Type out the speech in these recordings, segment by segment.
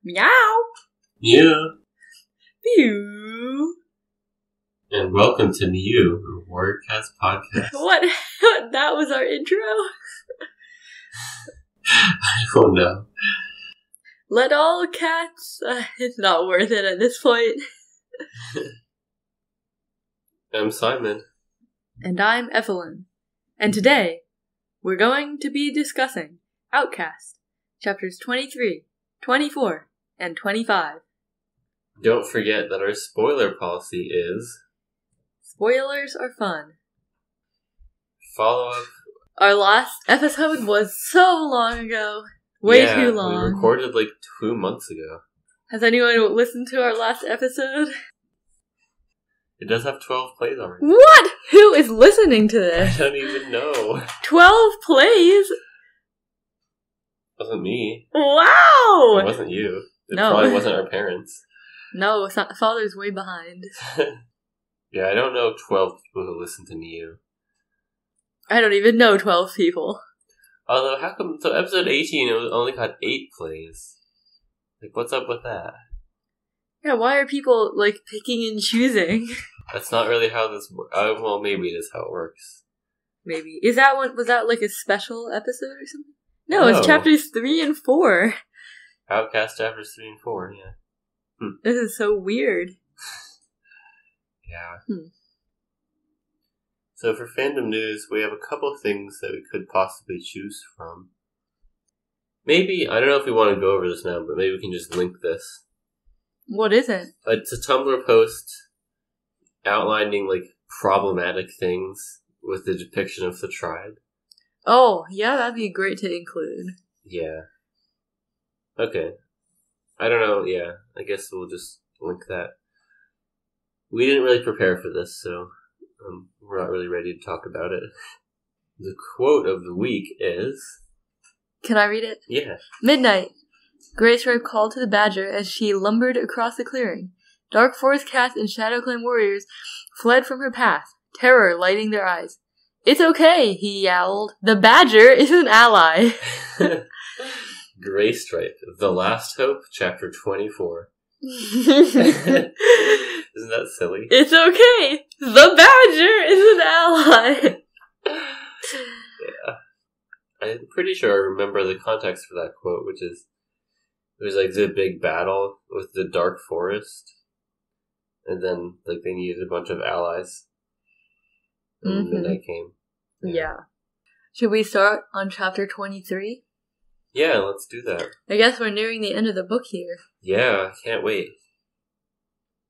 Meow. Yeah. Pew. And welcome to Miouooo, a Pawedcats podcast. What? That was our intro? I don't know. Let all cats... it's not worth it at this point. I'm Simon. And I'm Evelyn. And today, we're going to be discussing Outcast, chapters 23, 24, and 25. Don't forget that our spoiler policy is... Spoilers are fun. Follow up. Our last episode was so long ago. Way too long. We recorded like 2 months ago. Has anyone listened to our last episode? It does have 12 plays already. What? Who is listening to this? I don't even know. 12 plays? It wasn't me. Wow! It wasn't you. It No. probably wasn't our parents. No, it's not. Father's way behind. Yeah, I don't know 12 people who listen to Miouooo. I don't even know 12 people. Although, how come... So, episode 18, it only got 8 plays. Like, what's up with that? Yeah, why are people, picking and choosing? That's not really how this works. Well, maybe it is how it works. Maybe. Was that a special episode or something? No, it's chapters 3 and 4. Outcast chapters 3 and 4, yeah. This is so weird. Yeah. So for fandom news, we have a couple things that we could possibly choose from. Maybe, I don't know if we want to go over this now, but maybe we can just link this. What is it? It's a Tumblr post outlining, problematic things with the depiction of the tribe. Oh, yeah, that'd be great to include. Yeah. Okay. I don't know, yeah. I guess we'll just link that. We didn't really prepare for this, so we're not really ready to talk about it. The quote of the week is... Can I read it? Yeah. Midnight. Grey Stripe called to the badger as she lumbered across the clearing. Dark Forest cats and Shadow Clan warriors fled from her path, terror lighting their eyes. "It's okay," he yowled. "The badger is an ally." Grey Stripe, The Last Hope, Chapter 24. Isn't that silly? It's okay. The badger is an ally. Yeah. I'm pretty sure I remember the context for that quote, which is, it was the big battle with the Dark Forest, and then they needed a bunch of allies. And midnight came. Yeah. Should we start on chapter 23? Yeah, let's do that. I guess we're nearing the end of the book here. Yeah, I can't wait.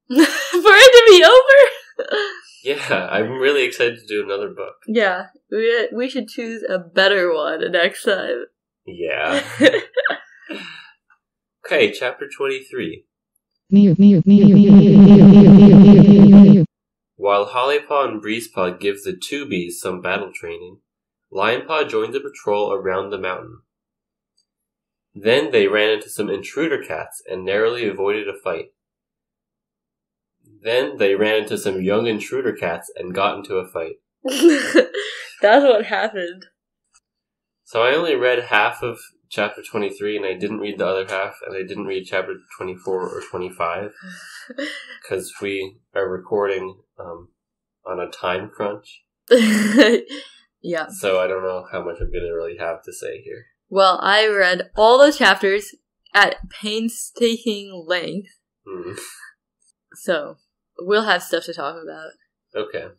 For it to be over? Yeah, I'm really excited to do another book. Yeah, we should choose a better one next time. Yeah. Okay, chapter 23. While Hollypaw and Breezepaw give the two bees some battle training, Lionpaw joins a patrol around the mountain. Then they ran into some intruder cats and narrowly avoided a fight. Then they ran into some young intruder cats and got into a fight. That's what happened. So I only read half of chapter 23, and I didn't read the other half, and I didn't read chapter 24 or 25, because we are recording on a time crunch. Yeah. So I don't know how much I'm going to really have to say here. Well, I read all the chapters at painstaking length. So, we'll have stuff to talk about. Okay.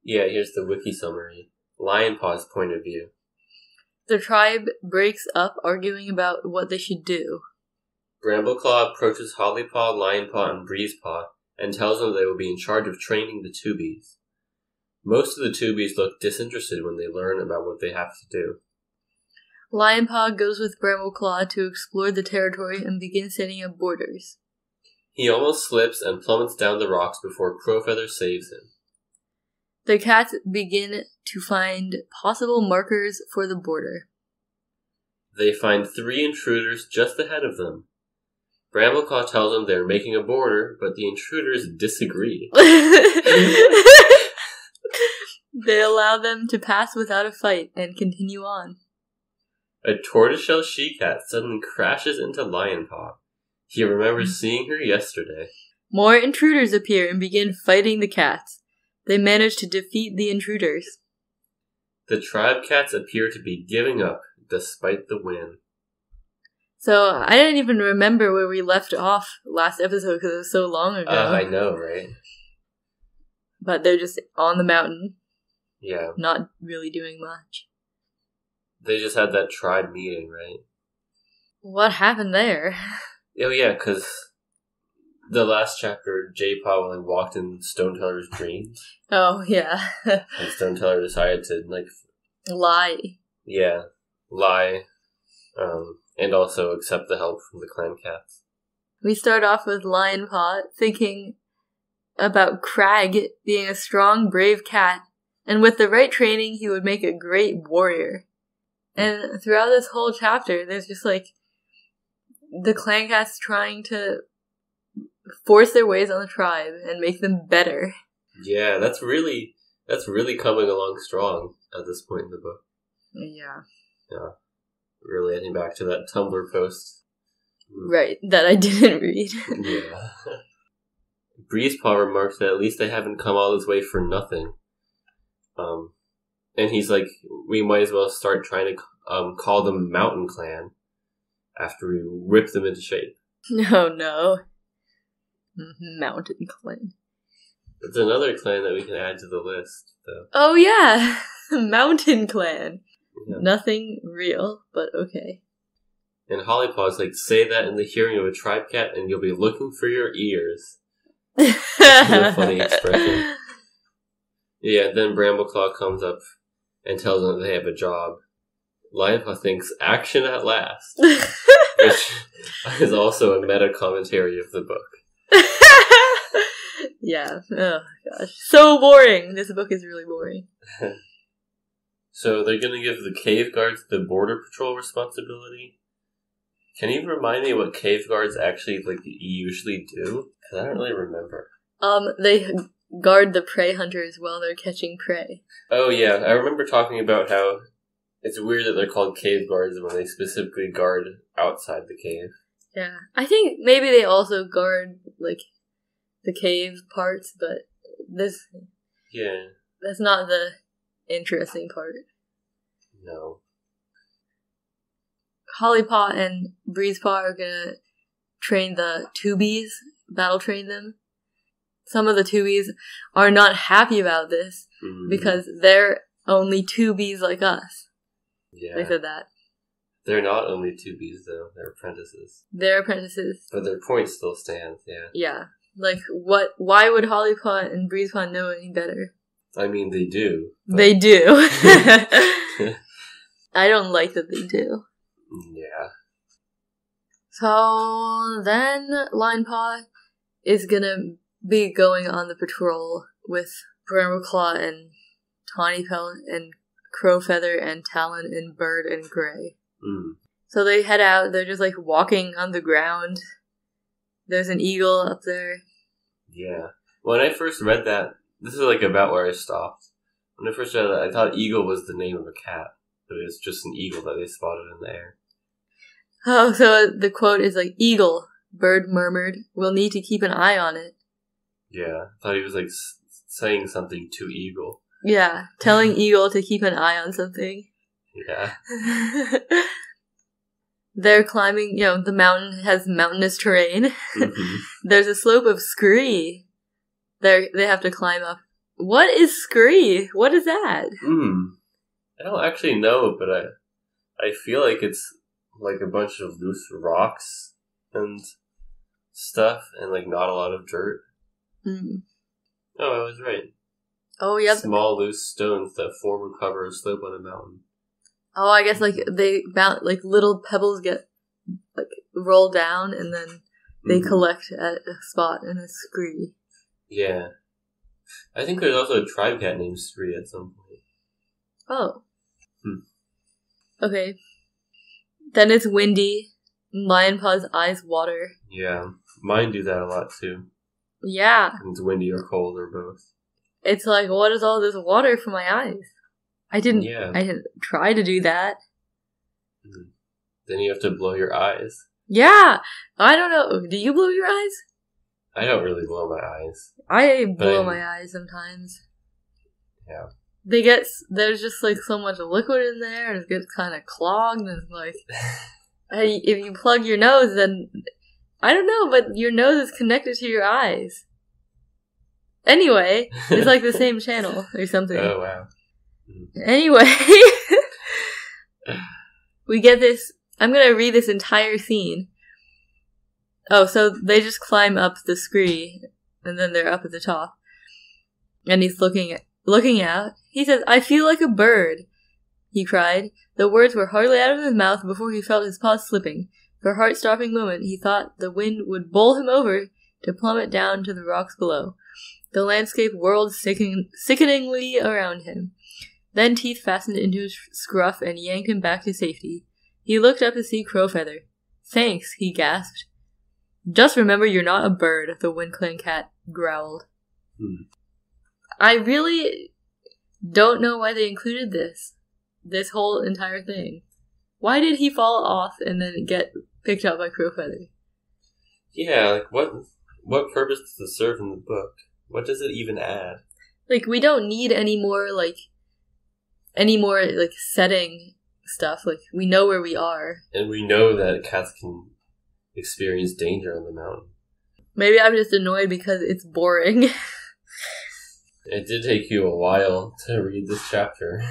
Yeah, here's the wiki summary. Lionpaw's point of view. The tribe breaks up, arguing about what they should do. Brambleclaw approaches Hollypaw, Lionpaw, and Breezepaw and tells them they will be in charge of training the two bees. Most of the two bees look disinterested when they learn about what they have to do. Lionpaw goes with Brambleclaw to explore the territory and begin setting up borders. He almost slips and plummets down the rocks before Crowfeather saves him. The cats begin to find possible markers for the border. They find 3 intruders just ahead of them. Brambleclaw tells them they're making a border, but the intruders disagree. They allow them to pass without a fight and continue on. A tortoiseshell she-cat suddenly crashes into Lionpaw. He remembers seeing her yesterday. More intruders appear and begin fighting the cats. They manage to defeat the intruders. The tribe cats appear to be giving up, despite the win. So, I didn't even remember where we left off last episode because it was so long ago. I know, right? But they're just on the mountain. Yeah. Not really doing much. They just had that tribe meeting, right? What happened there? Oh, yeah, because the last chapter, J-Paw walked in Stoneteller's dreams. Oh, yeah. And Stoneteller decided to, lie. Yeah, lie. And also accept the help from the clan cats. We start off with Lion Paw thinking about Crag being a strong, brave cat, and with the right training, he would make a great warrior. And throughout this whole chapter, there's just the clan cats trying to force their ways on the tribe and make them better. Yeah, that's really coming along strong at this point in the book. Yeah. Yeah. Really heading back to that Tumblr post. Right, that I didn't read. Yeah. Breezepaw remarks that at least they haven't come all this way for nothing. And he's like, we might as well start trying to call them Mountain Clan after we rip them into shape. No. Mountain Clan. It's another clan that we can add to the list, though. Oh yeah! Mountain Clan. Yeah. Nothing real, but okay. And Hollypaw's like, say that in the hearing of a tribe cat and you'll be looking for your ears. A funny expression. Yeah, then Brambleclaw comes up and tells them that they have a job. Lionpaw thinks, action at last. Which is also a meta commentary of the book. Yeah. Oh, gosh. So boring. This book is really boring. So they're going to give the cave guards the border patrol responsibility. Can you remind me what cave guards actually usually do? Because I don't really remember. They guard the prey hunters while they're catching prey. Oh yeah, I remember talking about how it's weird that they're called cave guards when they specifically guard outside the cave. Yeah. I think maybe they also guard, the cave parts, but this... Yeah. That's not the interesting part. No. Hollypaw and Breezepaw are gonna train the Tubies, battle train them. Some of the Tubies are not happy about this because they're only Tubies like us. Yeah. They said that. They're not only Tubies, though. They're apprentices. They're apprentices. But their point still stands, yeah. Yeah. Why would Hollypaw and Breezepaw know any better? I mean, they do. They do. I don't like that they do. Yeah. So then Linepaw is gonna be going on the patrol with Brambleclaw and Tawnypelt and Crowfeather and Talon and Bird and Gray. So they head out, they're just walking on the ground. There's an eagle up there. Yeah. When I first read that, this is about where I stopped. When I first read that, I thought eagle was the name of a cat, but it's just an eagle that they spotted in the air. Oh, so the quote is eagle, Bird murmured, we'll need to keep an eye on it. Yeah, I thought he was saying something to eagle. Yeah, telling eagle to keep an eye on something. Yeah. They're climbing, the mountain has mountainous terrain. There's a slope of scree. They have to climb up. What is scree? What is that? I don't actually know, but I feel like it's a bunch of loose rocks and stuff, and not a lot of dirt. Oh, I was right. Oh, yep. Small loose stones that form and cover a slope on a mountain. Oh, I guess they little pebbles get roll down and then they collect at a spot in a scree. Yeah. I think there's also a tribe cat named Scree at some point. Oh. Okay. Then it's windy. Lionpaw's eyes water. Yeah. Mine do that a lot too. Yeah. It's windy or cold or both. It's what is all this water for my eyes? I didn't try to do that. Then you have to blow your eyes. Yeah! I don't know. Do you blow your eyes? I don't really blow my eyes. I blow my eyes sometimes. Yeah. There's just like so much liquid in there, and it gets kind of clogged, and it's like, if you plug your nose, then, I don't know, but your nose is connected to your eyes. Anyway, it's like the same channel or something. Oh, wow. Anyway, we get this, I'm gonna read this entire scene. Oh, so they just climb up the scree, and then they're up at the top. And he's looking out. He says, "I feel like a bird," he cried. The words were hardly out of his mouth before he felt his paws slipping. For a heart-stopping moment, he thought the wind would bowl him over to plummet down to the rocks below. The landscape whirled sickeningly around him. Then teeth fastened into his scruff and yanked him back to safety. He looked up to see Crowfeather. "Thanks," he gasped. "Just remember you're not a bird," the WindClan cat growled. I really don't know why they included this whole entire thing. Why did he fall off and then get picked up by Crowfeather? Yeah, like what purpose does it serve in the book? What does it even add? Like, we don't need any more setting stuff. Like, we know where we are. And we know that cats can experience danger on the mountain. Maybe I'm just annoyed because it's boring. It did take you a while to read this chapter.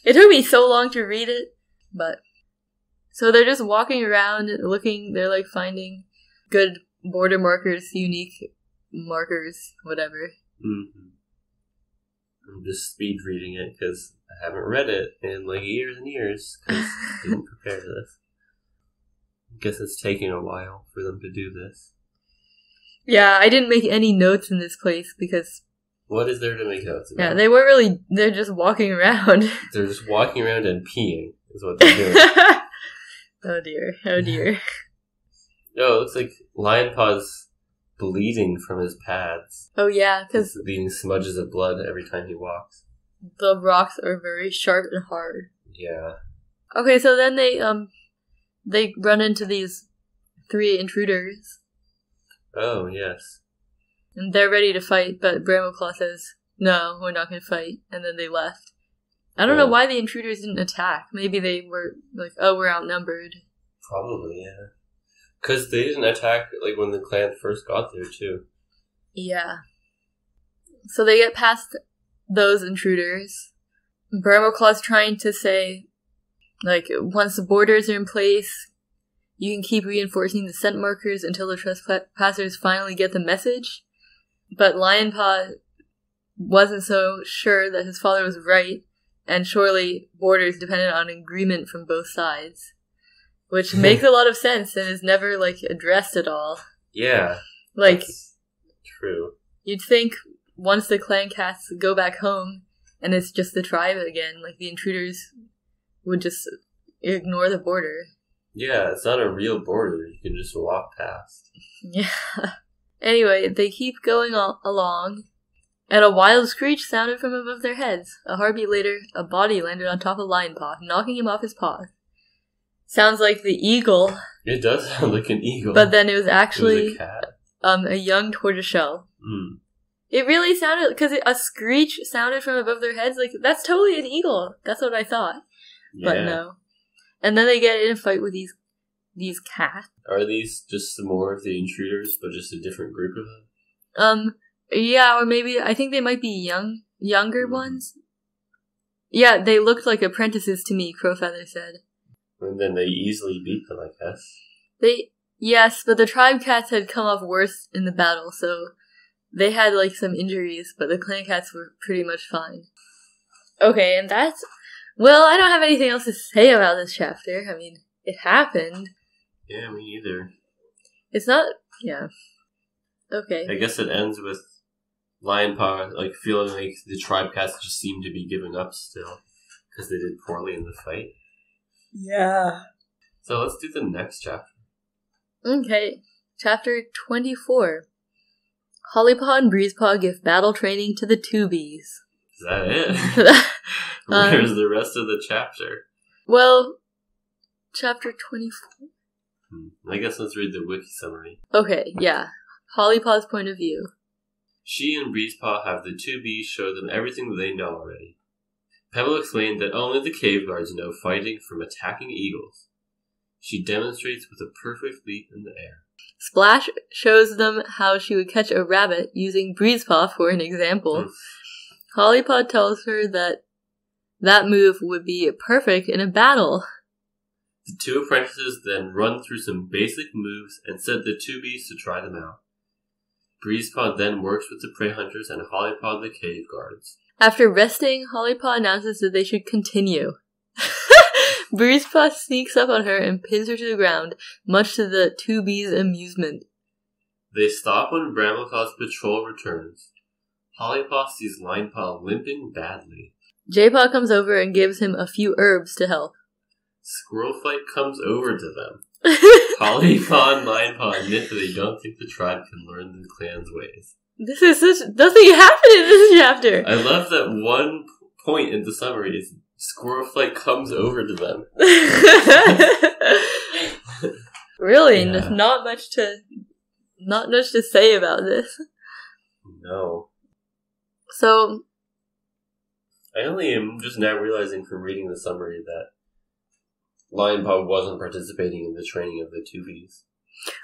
It took me so long to read it, but... So they're just walking around looking, they're like finding good border markers, unique markers, whatever. Mm-hmm. I'm just speed reading it because I haven't read it in like years and years because I didn't prepare for this. I guess it's taking a while for them to do this. Yeah, I didn't make any notes in this place because... What is there to make notes about? Yeah, they weren't really... They're just walking around. They're just walking around and peeing is what they're doing. Oh dear, oh dear. No, it looks like Lion Paw's bleeding from his pads. Oh yeah, because... Leaving smudges of blood every time he walks. The rocks are very sharp and hard. Yeah. Okay, so then they run into these 3 intruders. Oh, yes. And they're ready to fight, but Brambleclaw says, "No, we're not going to fight." And then they left. I don't know why the intruders didn't attack. Maybe they were like, "Oh, we're outnumbered." Probably, yeah. Because they didn't attack like when the clan first got there, too. Yeah. So they get past those intruders. Brambleclaw's trying to say, like, once the borders are in place, you can keep reinforcing the scent markers until the trespassers finally get the message. But Lion Paw wasn't so sure that his father was right, and surely borders depended on agreement from both sides. Which makes a lot of sense and is never, like, addressed at all. Yeah. Like, that's true. You'd think once the clan cats go back home and it's just the tribe again, like, the intruders would just ignore the border. Yeah, it's not a real border. You can just walk past. Yeah. Anyway, they keep going along, and a wild screech sounded from above their heads. A heartbeat later, a body landed on top of Lion Paw, knocking him off his paws. Sounds like the eagle. It does sound like an eagle. But then it was actually a cat. A young tortoiseshell. It really sounded, because a screech sounded from above their heads, like, that's totally an eagle. That's what I thought. Yeah. But no. And then they get in a fight with these cats. Are these just some more of the intruders, but just a different group of them? Yeah, or maybe, I think they might be younger ones. Yeah, they looked like apprentices to me, Crowfeather said. And then they easily beat them, I guess. Yes, but the tribe cats had come off worse in the battle, so they had, like, some injuries, but the clan cats were pretty much fine. Okay, and that's... Well, I don't have anything else to say about this chapter. I mean, it happened. Yeah, me neither. It's not... Yeah. Okay. I guess it ends with Lion Paw, like, feeling like the tribe cats just seem to be giving up still, because they did poorly in the fight. Yeah. So let's do the next chapter. Okay. Chapter 24. Hollypaw and Breezepaw give battle training to the Tubies. Is that it? Where's the rest of the chapter? Well, chapter 24. I guess let's read the wiki summary. Okay, yeah. Hollypaw's point of view. She and Breezepaw have the two bees show them everything that they know already. Pebble explained that only the cave guards know fighting from attacking eagles. She demonstrates with a perfect leap in the air. Splash shows them how she would catch a rabbit using Breezepaw for an example. Hollypaw tells her that move would be perfect in a battle. The two apprentices then run through some basic moves and set the two bees to try them out. Breezepaw then works with the prey hunters and Hollypaw the cave guards. After resting, Hollypaw announces that they should continue. Breezepaw sneaks up on her and pins her to the ground, much to the two bees' amusement. They stop when Brambleclaw's patrol returns. Hollypaw sees Linepaw limping badly. Jaypaw comes over and gives him a few herbs to help. Squirrelflight comes over to them. Hollypaw and Linepaw admit that they don't think the tribe can learn the clan's ways. This is such... Nothing happened in this chapter! I love that one point in the summary is Squirrelflight comes over to them. Really, Yeah. not much to say about this. No. So... I only am just now realizing from reading the summary that Linepaw wasn't participating in the training of the two bees.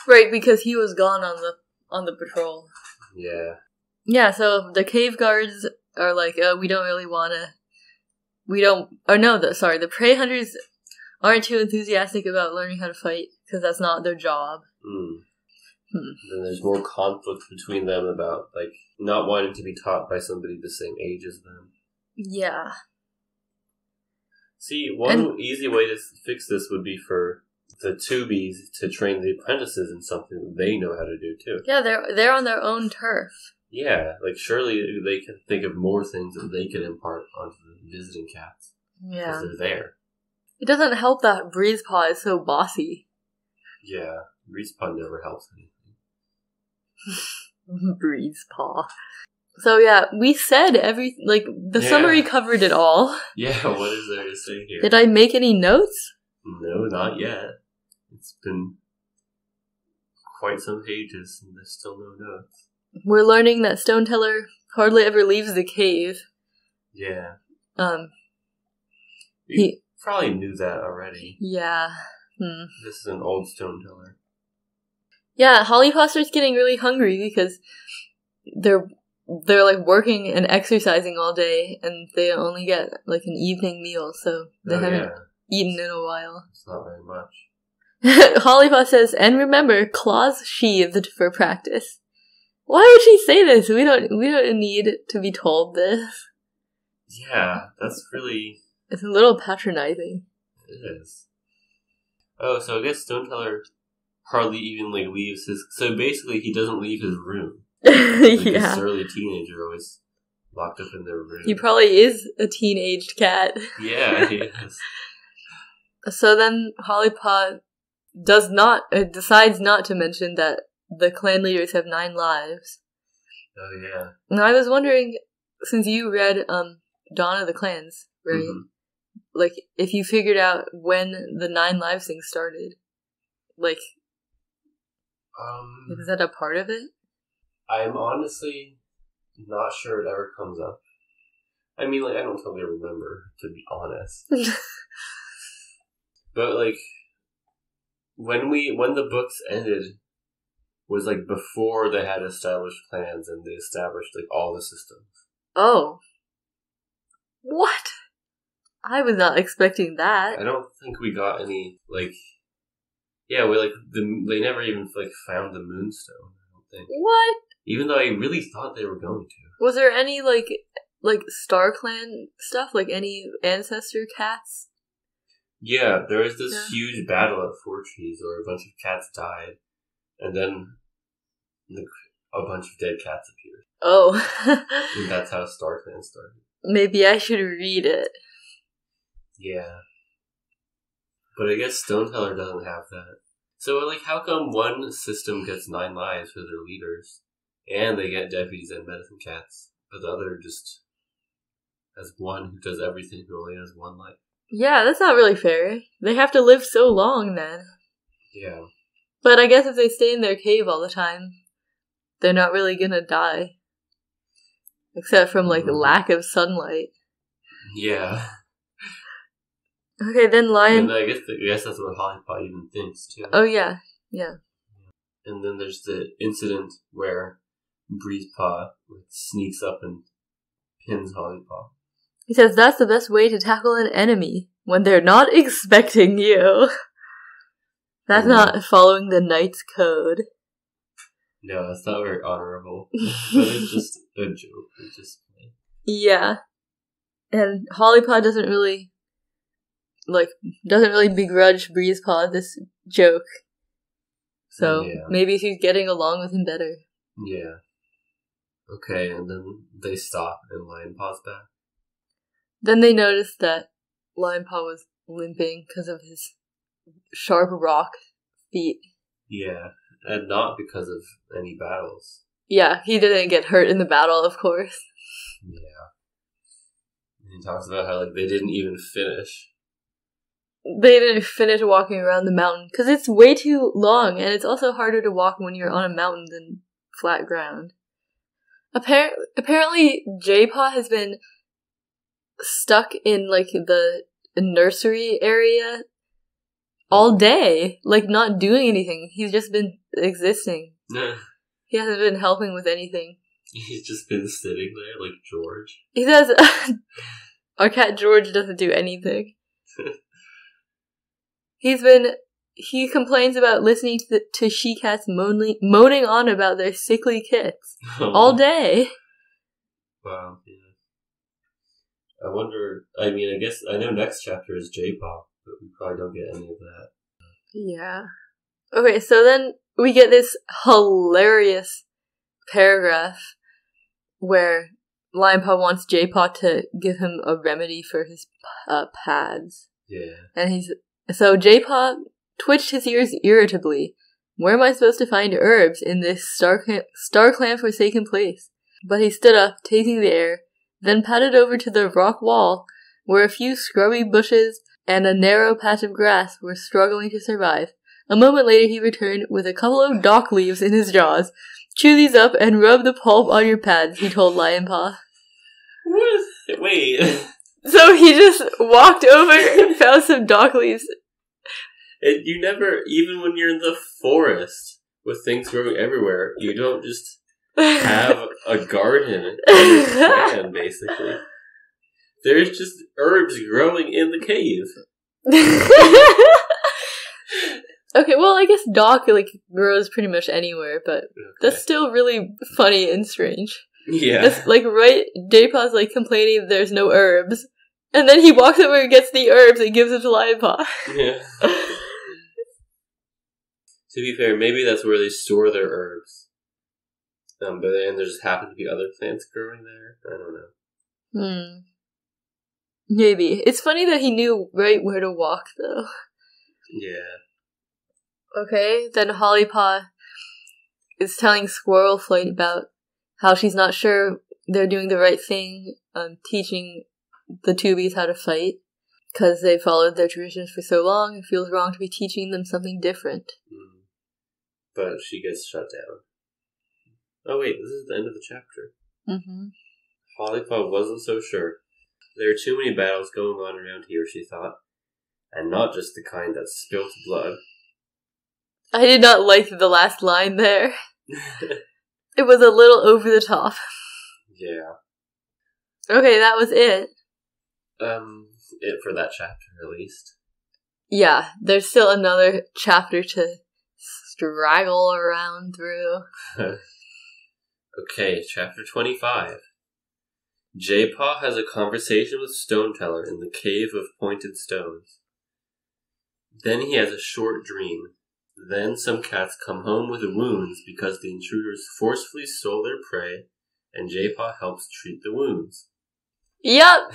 Right, because he was gone on the patrol. Yeah. Yeah, so the cave guards are like, we don't really want to... the prey hunters aren't too enthusiastic about learning how to fight, because that's not their job. Then there's more conflict between them about, like, not wanting to be taught by somebody the same age as them. Yeah. See, one easy way to fix this would be for the two bees to train the apprentices in something that they know how to do too. Yeah, they're on their own turf. Yeah, like surely they can think of more things that they could impart onto the visiting cats. Yeah. Because they're there. It doesn't help that Breezepaw is so bossy. Yeah, Breezepaw never helps anything. Breezepaw. So yeah, we said the summary covered it all. Yeah, what is there to say here? Did I make any notes? No, not yet. It's been quite some pages and there's still no notes. We're learning that Stoneteller hardly ever leaves the cave. Yeah. He probably knew that already. Yeah. This is an old Stoneteller. Yeah, Hollypaw starts getting really hungry because they're like working and exercising all day, and they only get like an evening meal, so they haven't eaten in a while. It's not very much. Hollypaw says, "And remember, claws sheathed for practice." Why would she say this? We don't need to be told this. Yeah, that's really... It's a little patronizing. It is. Oh, so I guess Stoneteller hardly even leaves his... So basically he doesn't leave his room. Yeah. A surly teenager always locked up in their room. He probably is a teenaged cat. Yeah, he is. So then Hollypaw decides not to mention that the clan leaders have 9 lives. Oh, yeah. Now, I was wondering, since you read Dawn of the Clans, right? Mm-hmm. Like, if you figured out when the 9 lives thing started. Like, is that a part of it? I'm honestly not sure it ever comes up. I mean, I don't totally remember, to be honest. But, when the books ended was, before they had established clans and they established, all the systems. Oh. What? I was not expecting that. I don't think we got any, they never even, found the Moonstone, I don't think. What? Even though I really thought they were going to. Was there any, Star Clan stuff? Any ancestor cats? Yeah, there was this huge battle at Four Trees where a bunch of cats died, and then a bunch of dead cats appeared. Oh. And that's how Star Clan started. Maybe I should read it. Yeah. But I guess Stoneteller doesn't have that. So, how come one system gets 9 lives for their leaders, and they get deputies and medicine cats, but the other just has one who does everything who only has 1 life? Yeah, that's not really fair. They have to live so long then. Yeah. But I guess if they stay in their cave all the time, they're not really gonna die. Except from, lack of sunlight. Yeah. Okay, then Lion... And I guess that's what Hollypod even thinks, too. Oh, yeah. Yeah. And then there's the incident where Breezepaw sneaks up and pins Hollypod. He says that's the best way to tackle an enemy, when they're not expecting you. That's not following the knight's code. No, that's not very honorable. But it's just a joke. It's just funny. Yeah. And Hollypod doesn't really begrudge Breezepaw this joke. So maybe she's getting along with him better. Yeah. Okay, and then they stop and Lionpaw's back. Then they notice that Lionpaw was limping because of his sharp rock feet. Yeah, and not because of any battles. Yeah, he didn't get hurt in the battle, of course. Yeah. And he talks about how, they didn't even finish. They didn't finish walking around the mountain, because it's way too long, and it's also harder to walk when you're on a mountain than flat ground. Apparently, J-Paw has been stuck in, the nursery area all day, not doing anything. He's just been existing. He hasn't been helping with anything. He's just been sitting there like George. He says, our cat George doesn't do anything. He complains about listening to she-cats moaning on about their sickly kits all day. Wow, yeah. I wonder, I guess, I know next chapter is J-Paw, but we probably don't get any of that. Yeah. Okay, so then we get this hilarious paragraph where Lionpaw wants J-Paw to give him a remedy for his pads. Yeah. And so J-Paw twitched his ears irritably. Where am I supposed to find herbs in this StarClan forsaken place? But he stood up, taking the air, then padded over to the rock wall, where a few scrubby bushes and a narrow patch of grass were struggling to survive. A moment later he returned with a couple of dock leaves in his jaws. Chew these up and rub the pulp on your pads, he told Lionpaw. What? Wait. So he just walked over and found some dock leaves. And you never, even when you're in the forest with things growing everywhere, you don't just have a garden in your clan, basically. There's just herbs growing in the cave. Okay, well, I guess dock grows pretty much anywhere, but that's still really funny and strange. Yeah. That's right, J-Paw's complaining there's no herbs, and then he walks over and gets the herbs and gives them to Lionpaw. Yeah. To be fair, maybe that's where they store their herbs. But then there just happen to be other plants growing there. I don't know. Maybe. It's funny that he knew right where to walk, though. Yeah. Okay, then Hollypaw is telling Squirrel Flight about how she's not sure they're doing the right thing, teaching the Tubies how to fight, because they followed their traditions for so long, it feels wrong to be teaching them something different. But she gets shut down. Oh wait, this is the end of the chapter. Mm-hmm. Hollypaw wasn't so sure. There are too many battles going on around here, she thought. And not just the kind that spilt blood. I did not like the last line there. It was a little over the top. Yeah. Okay, that was it. It for that chapter, at least. Yeah, there's still another chapter to straggle around through. Okay, chapter 25. J-Paw has a conversation with Stoneteller in the Cave of Pointed Stones. Then he has a short dream. Then some cats come home with wounds because the intruders forcefully stole their prey, and J-Paw helps treat the wounds. Yep!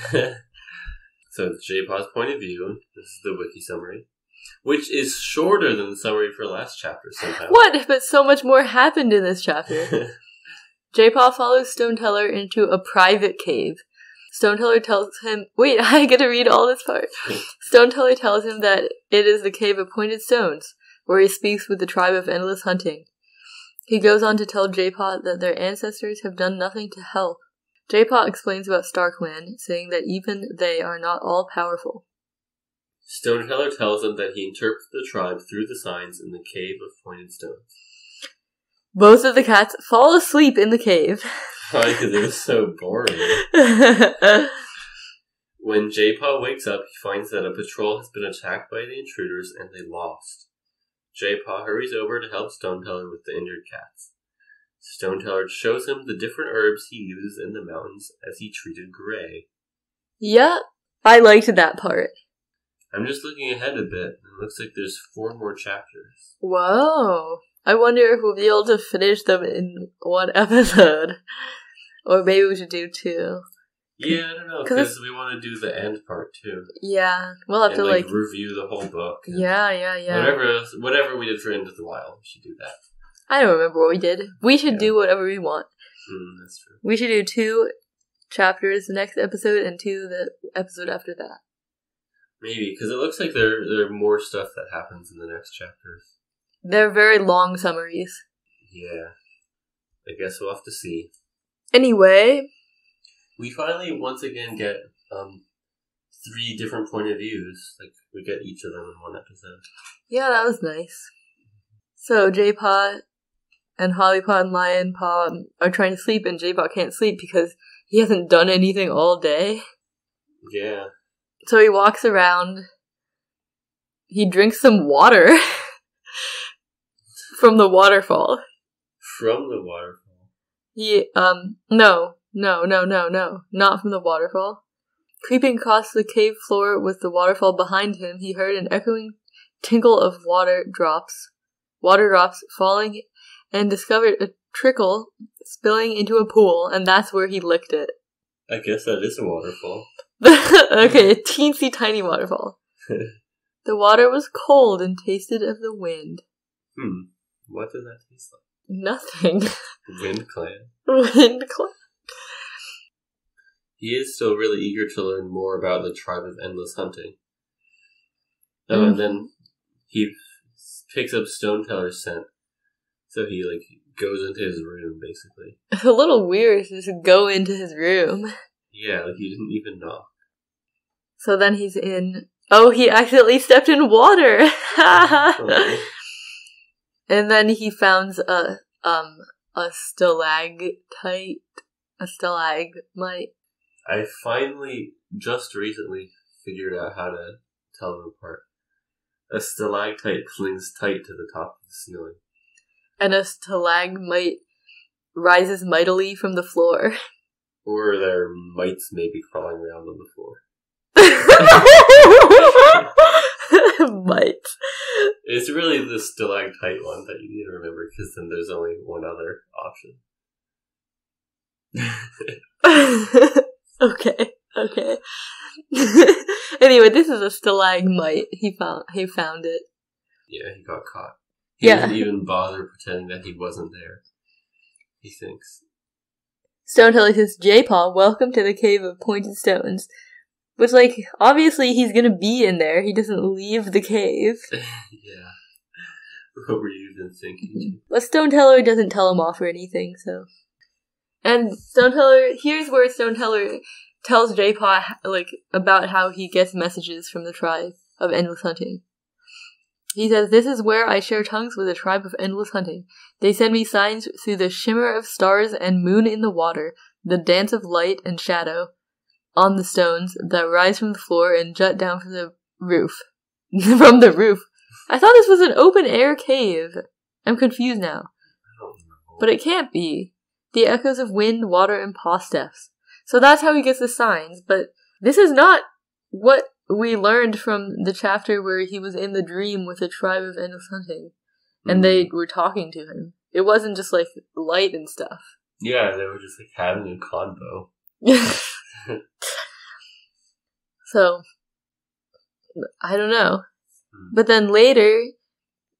So it's J-Paw's point of view. This is the wiki summary. Which is shorter than the summary for last chapter somehow. What? But so much more happened in this chapter. J-Paw follows Stoneteller into a private cave. Stoneteller tells him... Wait, I get to read all this part. Stoneteller tells him that it is the Cave of Pointed Stones, where he speaks with the tribe of Endless Hunting. He goes on to tell J-Pot that their ancestors have done nothing to help. J-Pot explains about StarClan, saying that even they are not all-powerful. Stoneteller tells him that he interprets the tribe through the signs in the Cave of Pointed Stones. Both of the cats fall asleep in the cave. Probably because it was so boring. When J-Paw wakes up, he finds that a patrol has been attacked by the intruders and they lost. J-Paw hurries over to help Stoneteller with the injured cats. Stoneteller shows him the different herbs he uses in the mountains as he treated Gray. Yeah, I liked that part. I'm just looking ahead a bit, and it looks like there's 4 more chapters. Whoa. I wonder if we'll be able to finish them in one episode. Or maybe we should do 2. Yeah, I don't know, because we want to do the end part, too. Yeah, we'll have to, review the whole book. Yeah. Whatever we did for End of the Wild, we should do that. I don't remember what we did. We should do whatever we want. That's true. We should do 2 chapters the next episode and 2 the episode after that. Maybe, because it looks like there are more stuff that happens in the next chapters. They're very long summaries. Yeah. I guess we'll have to see. Anyway. We finally, once again, get 3 different point of views. Like, we get each of them in one episode. Yeah, that was nice. So, J-Paw and Hollypaw and Lion Paw are trying to sleep, and J-Paw can't sleep because he hasn't done anything all day. Yeah. So he walks around. He drinks some water from the waterfall. From the waterfall? No, not from the waterfall. Creeping across the cave floor with the waterfall behind him, he heard an echoing tinkle of water drops falling, and discovered a trickle spilling into a pool, and that's where he licked it. I guess that is a waterfall. Okay, a teensy tiny waterfall. The water was cold and tasted of the wind. What did that taste like? Nothing. Wind clan. Wind clan. He is still really eager to learn more about the tribe of Endless Hunting. Oh, and then he picks up Stoneteller's scent. So he, goes into his room, basically. It's a little weird to just go into his room. Yeah, he didn't even knock. So then he's in... Oh, he accidentally stepped in water! And then he found a stalagmite. I finally, just recently, figured out how to tell them apart. A stalactite clings tight to the top of the ceiling. And a stalagmite rises mightily from the floor. Or their mites may be crawling around on the floor. Mites. It's really the stalactite one that you need to remember, because then there's only one other option. Okay. Anyway, this is a stalagmite. He found it. Yeah, he got caught. He didn't even bother pretending that he wasn't there. He thinks. Stoneteller says, J-Paw, welcome to the Cave of Pointed Stones. Which, obviously he's gonna be in there. He doesn't leave the cave. Yeah. What were you even thinking? But Stoneteller doesn't tell him off or anything, so. And here's where Stoneteller tells J-Paw, about how he gets messages from the tribe of Endless Hunting. He says, this is where I share tongues with the tribe of Endless Hunting. They send me signs through the shimmer of stars and moon in the water, the dance of light and shadow on the stones that rise from the floor and jut down from the roof. From the roof. I thought this was an open-air cave. I'm confused now. But it can't be. The echoes of wind, water, and paw steps. So that's how he gets the signs, but this is not what we learned from the chapter where he was in the dream with the tribe of Endless Hunting. And they were talking to him. It wasn't just, light and stuff. Yeah, they were just, having a convo. So, I don't know. But then later,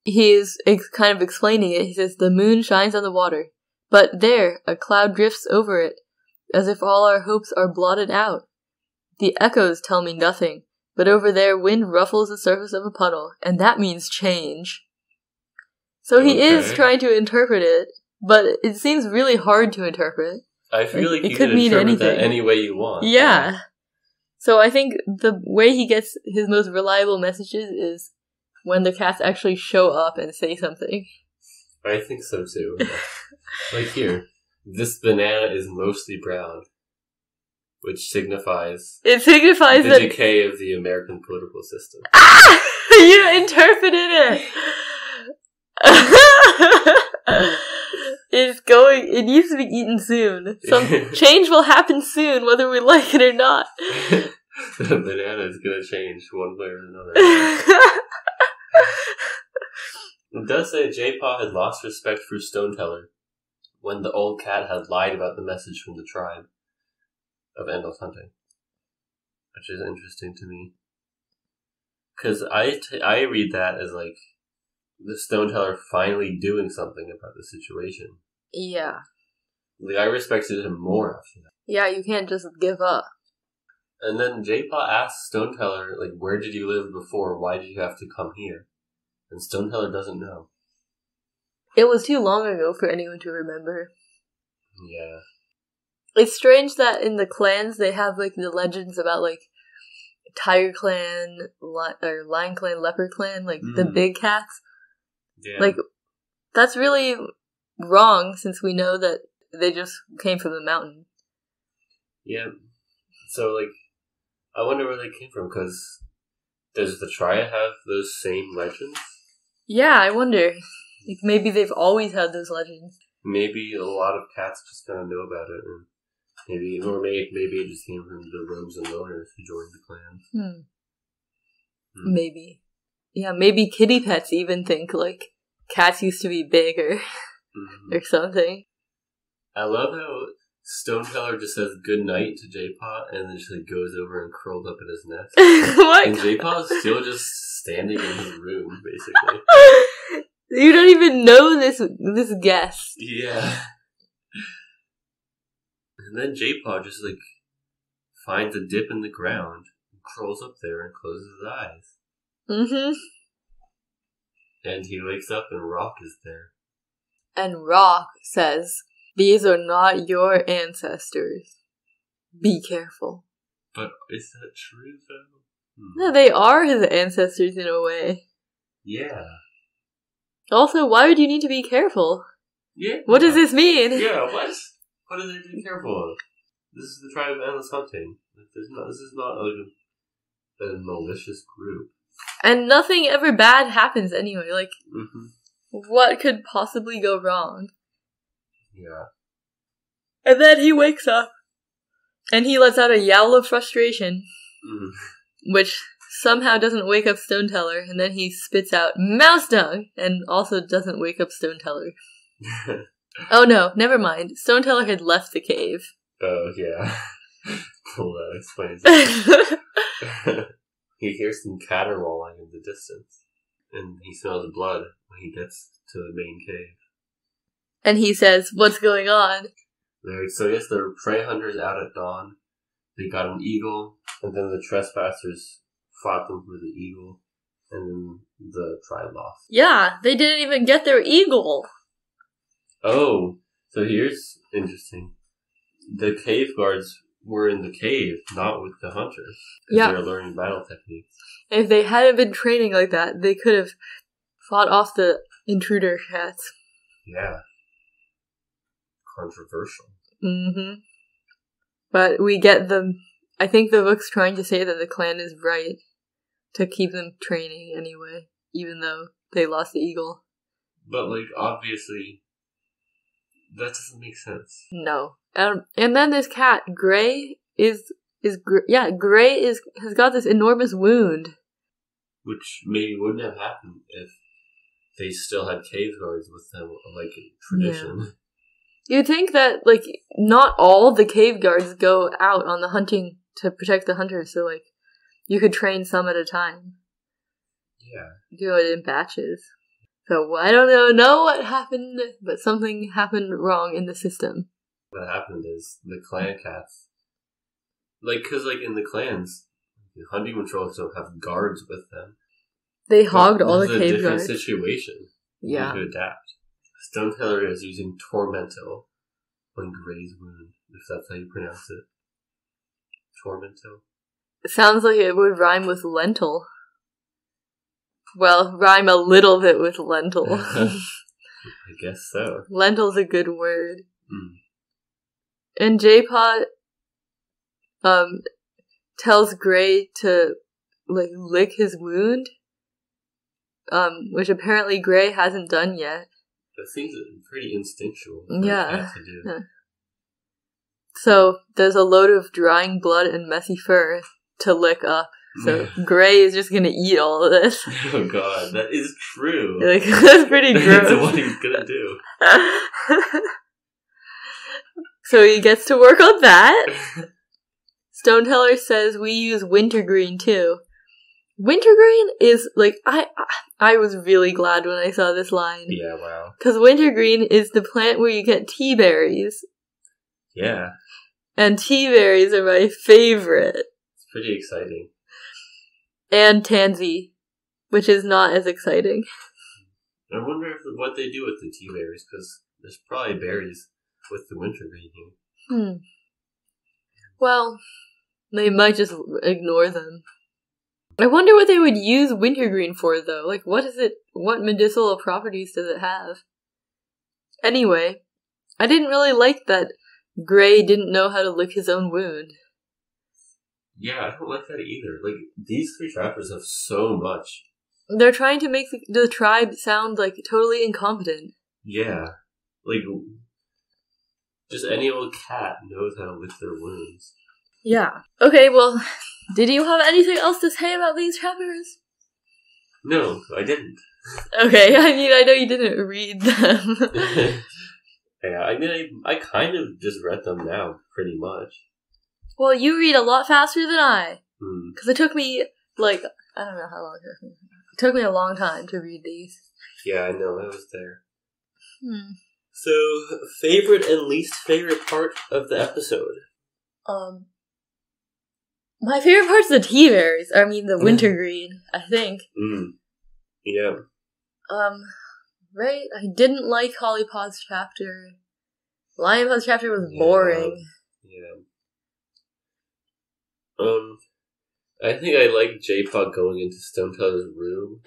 he's kind of explaining it. He says, the moon shines on the water, but there, a cloud drifts over it, as if all our hopes are blotted out. The echoes tell me nothing, but over there wind ruffles the surface of a puddle, and that means change. So he is trying to interpret it, but it seems really hard to interpret. I feel like you could mean interpret that any way you want. Yeah. So I think the way he gets his most reliable messages is when the cats actually show up and say something. I think so too. Like here, this banana is mostly brown, which signifies... It signifies the decay of the American political system. Ah! You interpreted it! It needs to be eaten soon. Some change will happen soon, whether we like it or not. The banana is gonna change one way or another. It does say J-Paw had lost respect for Stoneteller when the old cat had lied about the message from the tribe of endless hunting. Which is interesting to me. Because I read that as like the Stoneteller finally doing something about the situation. Yeah. Like, I respected him more after that. Yeah, you can't just give up. And then J-Paw asks Stoneteller, like, where did you live before? Why did you have to come here? And Stoneteller doesn't know. It was too long ago for anyone to remember. Yeah. It's strange that in the clans they have, like, the legends about, like, Tiger Clan, or Lion Clan, Leopard Clan, like, the big cats. Yeah. Like, that's really wrong, since we know that they just came from the mountain. Yeah. So, like, I wonder where they came from, because does the Triad have those same legends? Yeah, I wonder. Like, maybe they've always had those legends. Maybe a lot of cats just kind of know about it, and maybe it just came from the rogues and loners who joined the clan. Maybe. Yeah, maybe kitty pets even think, like, cats used to be bigger. Or something. I love how Stoneteller just says good night to J-Paw and then just like goes over and curled up in his nest. And J-Paw is still just standing in his room, basically. You don't even know this guest. Yeah. And then J-Paw just like finds a dip in the ground, crawls up there and closes his eyes. And he wakes up and Rock is there. And Rock says, "These are not your ancestors. Be careful." But is that true, though? No, they are his ancestors in a way. Yeah. Also, why would you need to be careful? Yeah. What does this mean? Yeah, what? What are they to be careful of? This is the tribe of endless hunting. This is not like a malicious group. And nothing ever bad happens anyway. Like, what could possibly go wrong? Yeah. And then he wakes up, and he lets out a yowl of frustration, which somehow doesn't wake up Stoneteller, and then he spits out mouse dung, and also doesn't wake up Stoneteller. Oh no, never mind. Stoneteller had left the cave. Oh, yeah. Well, that explains it. He hears some caterwauling in the distance, and he smells blood when he gets to the main cave. And he says, "What's going on?" So I guess the prey hunters out at dawn. They got an eagle, and then the trespassers fought them for the eagle, and then the tribe lost. Yeah, they didn't even get their eagle. Oh, so here's interesting. The cave guards were in the cave, not with the hunters. Yeah. They were learning battle techniques. If they hadn't been training like that, they could have fought off the intruder cats. Yeah. Controversial. But we get them. I think the book's trying to say that the clan is right to keep them training anyway, even though they lost the eagle. But, like, obviously, that doesn't make sense. No. And then this cat, Gray, has got this enormous wound. Which maybe wouldn't have happened if they still had cave guards with them, like tradition. Yeah. You'd think that, like, not all the cave guards go out on the hunting to protect the hunters, so, like, you could train some at a time. Yeah. Do it in batches. So, I don't know what happened, but something happened wrong in the system. What happened is the clan cats, like, cause like in the clans, the hunting patrols don't have guards with them. They hogged all the cave guards. It's a different situation. You need to adapt. Stoneteller is using Tormento on Gray's wound, if that's how you pronounce it. Tormento? It sounds like it would rhyme with lentil. Well, rhyme a little bit with lentil. I guess so. Lentil's a good word. Mm. And J-Pod tells Gray to lick his wound, which apparently Gray hasn't done yet. That seems pretty instinctual for a cat to do. Yeah. So there's a load of drying blood and messy fur to lick up. So Gray is just gonna eat all of this. Oh god, that is true. That's pretty gross. That's what he's gonna do. So he gets to work on that. Stoneteller says we use wintergreen too. Wintergreen is I was really glad when I saw this line. Yeah, wow. Because wintergreen is the plant where you get tea berries. Yeah. And tea berries are my favorite. It's pretty exciting. And tansy, which is not as exciting. I wonder what they do with the tea berries, because there's probably berries with the wintergreen here. Well, they might just ignore them. I wonder what they would use wintergreen for, though. What medicinal properties does it have? Anyway, I didn't really like that Gray didn't know how to lick his own wound. Yeah, I don't like that either. These three chapters have so much. They're trying to make the tribe sound, totally incompetent. Yeah. Just any old cat knows how to lick their wounds. Yeah. Okay, well, did you have anything else to say about these chapters? No, I didn't. Okay, I know you didn't read them. Yeah, I kind of just read them now, pretty much. Well, you read a lot faster than I. Mm. Because it took me, I don't know how long it took me. It took me a long time to read these. Yeah, I know, I was there. So, favorite and least favorite part of the episode? My favorite part's the tea berries. The wintergreen, I think. Yeah. Right? I didn't like Holly Pod's chapter. Lion Pod's chapter was boring. Yeah. I think I like J-Pod going into Stoneteller's room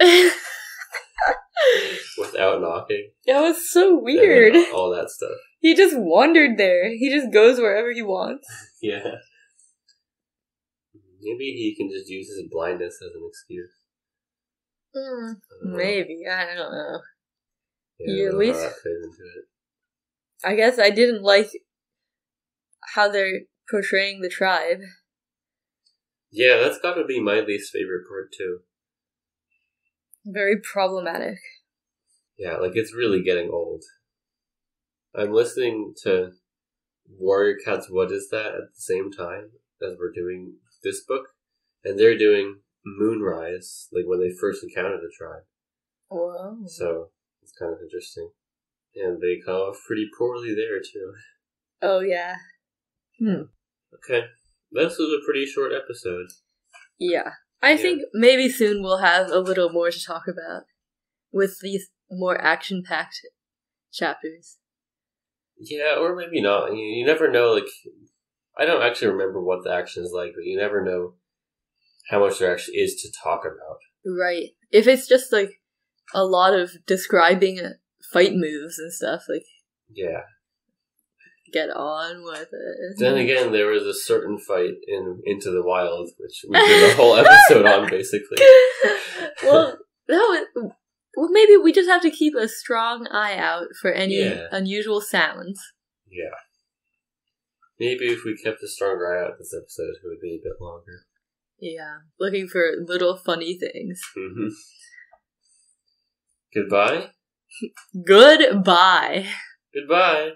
without knocking. It was so weird. And all that stuff. He just wandered there. He just goes wherever he wants. Yeah. Maybe he can just use his blindness as an excuse. Maybe. I don't know. Yeah, at least how that plays into it. I guess I didn't like how they're portraying the tribe. Yeah, that's gotta be my least favorite part too. Very problematic. Yeah, it's really getting old. I'm listening to Warrior Cats What Is That at the same time as we're doing this book, and they're doing Moonrise, when they first encountered the tribe. Whoa. So, it's kind of interesting. And they come off pretty poorly there, too. Oh, yeah. Okay. This was a pretty short episode. Yeah. I think maybe soon we'll have a little more to talk about with these more action-packed chapters. Yeah, or maybe not. You never know, I don't actually remember what the action is like, but you never know how much there actually is to talk about. Right. If it's just, a lot of describing fight moves and stuff, yeah. Get on with it. Then again, there was a certain fight in Into the Wild, which we did a whole episode on, basically. Well, maybe we just have to keep a strong eye out for any unusual sounds. Yeah. Maybe if we kept a stronger eye out this episode, it would be a bit longer. Yeah. Looking for little funny things. Mm-hmm. Goodbye? Goodbye. Goodbye.